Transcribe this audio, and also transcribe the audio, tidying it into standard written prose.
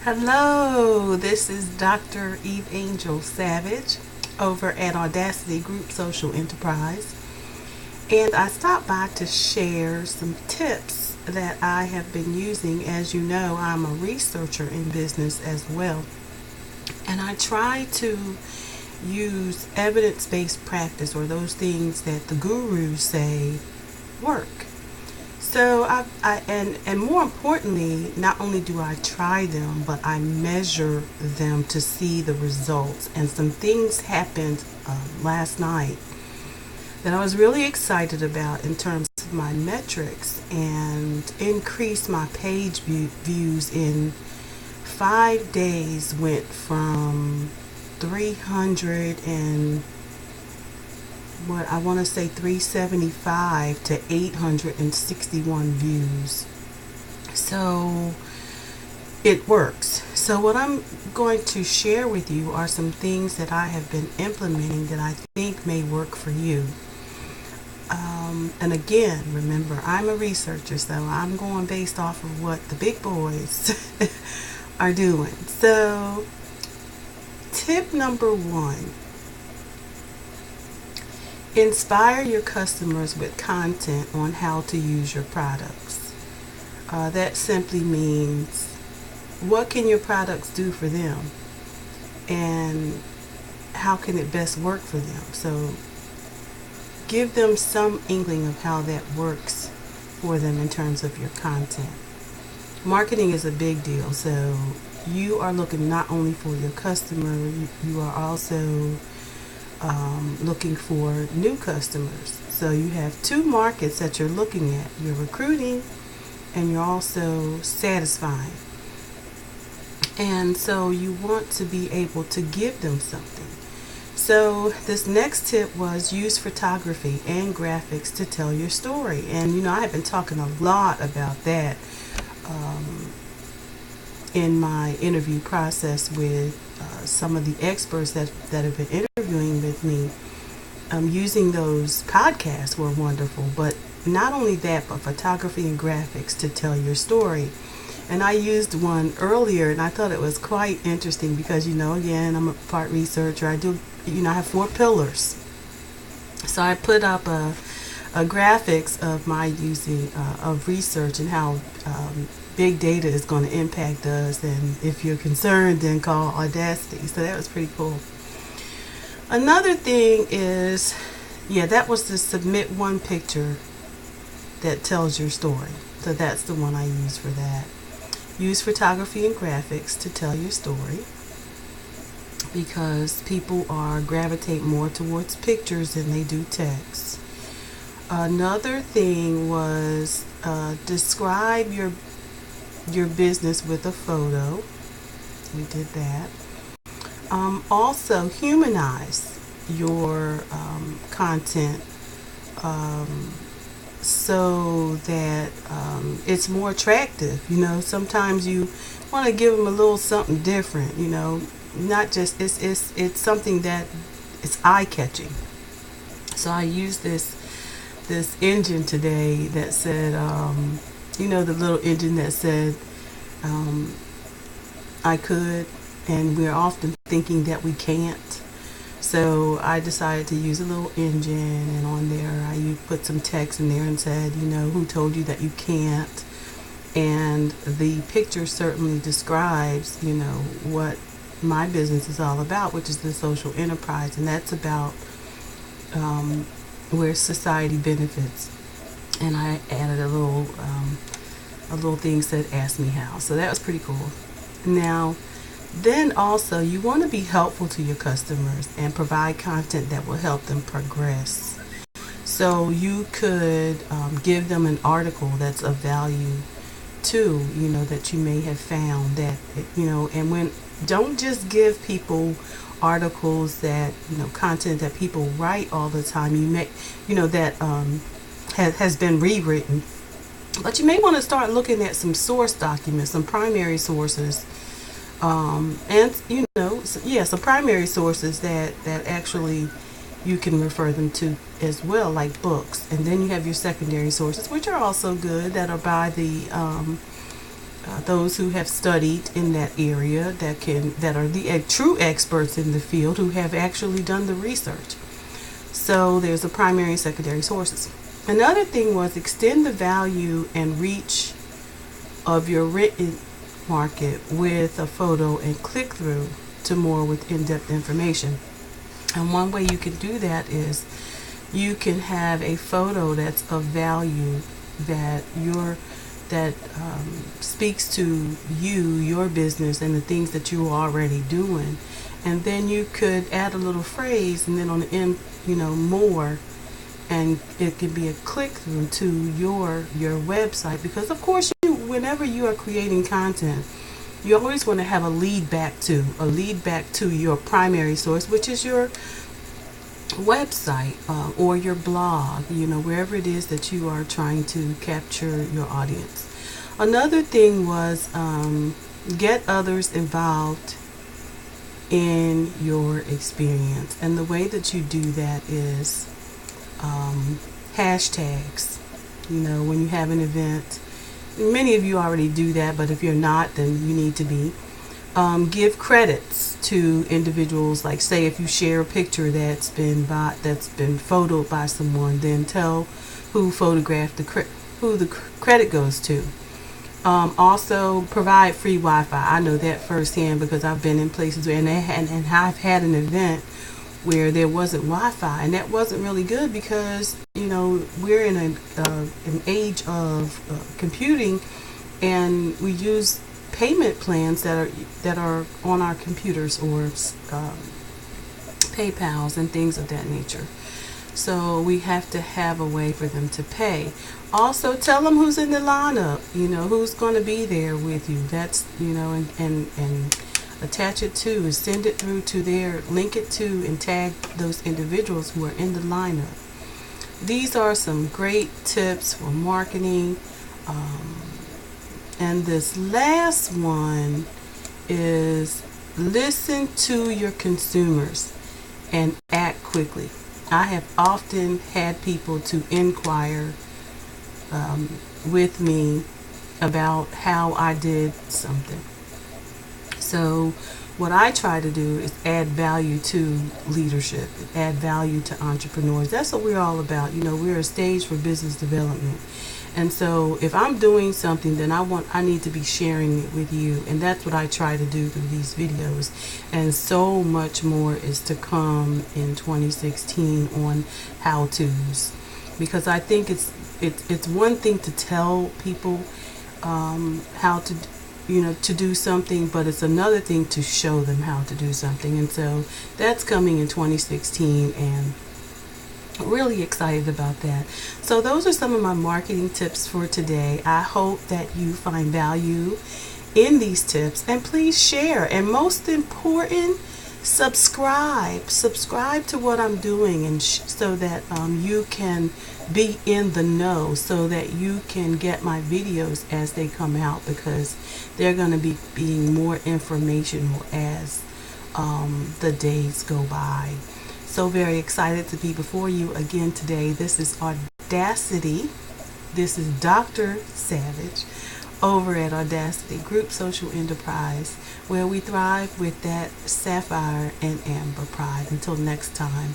Hello, this is Dr. Eve Angel Savage over at Audacity Group Social Enterprise, and I stopped by to share some tips that I have been using. As you know, I'm a researcher in business as well, and I try to use evidence-based practice, or those things that the gurus say work. So and more importantly, not only do I try them, but I measure them to see the results. And some things happened last night that I was really excited about in terms of my metrics, and increased my page views in 5 days. Went from 300 and what I want to say 375 to 861 views. So it works. So what I'm going to share with you are some things that I have been implementing that I think may work for you. And again, remember, I'm a researcher, so I'm going based off of what the big boys are doing. So tip number 1: inspire your customers with content on how to use your products. That simply means, what can your products do for them, and how can it best work for them? So give them some inkling of how that works for them in terms of your content. Marketing is a big deal, so you are looking not only for your customer, you are also looking for new customers. So you have two markets that you're looking at. You're recruiting, and you're also satisfying. And so you want to be able to give them something. So this next tip was, use photography and graphics to tell your story. And I have been talking a lot about that in my interview process with some of the experts that have been interviewing with me. Using those podcasts were wonderful, but not only that, but photography and graphics to tell your story. And I used one earlier, and I thought it was quite interesting because, again, I'm a part researcher. I have 4 pillars. So I put up a graphics of my using of research and how big data is going to impact us. And if you're concerned, then call Audacity. So that was pretty cool. Another thing is, that was to submit one picture that tells your story. So that's the one I use for that. Use photography and graphics to tell your story, because people gravitate more towards pictures than they do text. Another thing was, describe your business with a photo. We did that. Also, humanize your content so that it's more attractive. Sometimes you want to give them a little something different. Not just it's something that is eye-catching. So I used this engine today that said, the little engine that said, I could, and we're often thinking that we can't. So I decided to use a little engine, and on there I put some text in there and said, who told you that you can't? And the picture certainly describes, what my business is all about, which is the social enterprise, and that's about where society benefits. And I added a little thing said, "Ask me how." So that was pretty cool. Now, then also, you want to be helpful to your customers and provide content that will help them progress. So you could give them an article that's of value too, that you may have found that, and don't just give people articles that, content that people write all the time. You may, that has been rewritten. But you may want to start looking at some source documents, some primary sources, and some primary sources that actually you can refer them to as well, like books. And then you have your secondary sources, which are also good, that are by the those who have studied in that area that are the true experts in the field who have actually done the research. So there's a primary and secondary sources. Another thing was extend the value and reach of your written market with a photo and click through to more with in-depth information. And one way you can do that is you can have a photo that's of value that speaks to you, your business, and the things that you're already doing. And then you could add a little phrase, and then on the end, more, and it could be a click through to your website. Because of course, whenever you are creating content, you always want to have a lead back to your primary source, which is your website or your blog, wherever it is that you are trying to capture your audience. Another thing was get others involved in your experience, and the way that you do that is hashtags. When you have an event, many of you already do that, but if you're not, then you need to be. Give credits to individuals. Like, say if you share a picture that's been photoed by someone, then tell who photographed who the credit goes to. Also provide free Wi-Fi. I know that firsthand because I've been in places where and I've had an event where there wasn't Wi-Fi, and that wasn't really good because we're in an age of computing, and we use payment plans that are on our computers or PayPals and things of that nature. So we have to have a way for them to pay. Also, tell them who's in the lineup, who's going to be there with you. That's, and attach it to, send it through to link it to, and tag those individuals who are in the lineup. These are some great tips for marketing. And this last one is listen to your consumers and act quickly. I have often had people to inquire with me about how I did something. So what I try to do is add value to leadership, add value to entrepreneurs. That's what we're all about. We're a stage for business development. And so if I'm doing something, then I need to be sharing it with you. And that's what I try to do through these videos. And so much more is to come in 2016 on how-tos. Because I think it's one thing to tell people how to do something, but it's another thing to show them how to do something. And so that's coming in 2016, and really excited about that. So those are some of my marketing tips for today. I hope that you find value in these tips, and please share, and most important, subscribe to what I'm doing, and so that you can be in the know, so that you can get my videos as they come out, because they're going to be being more informational as the days go by. So very excited to be before you again today. This is Audacity. This is Dr. Savage over at Audacity Group Social Enterprise, where we thrive with that sapphire and amber pride. Until next time.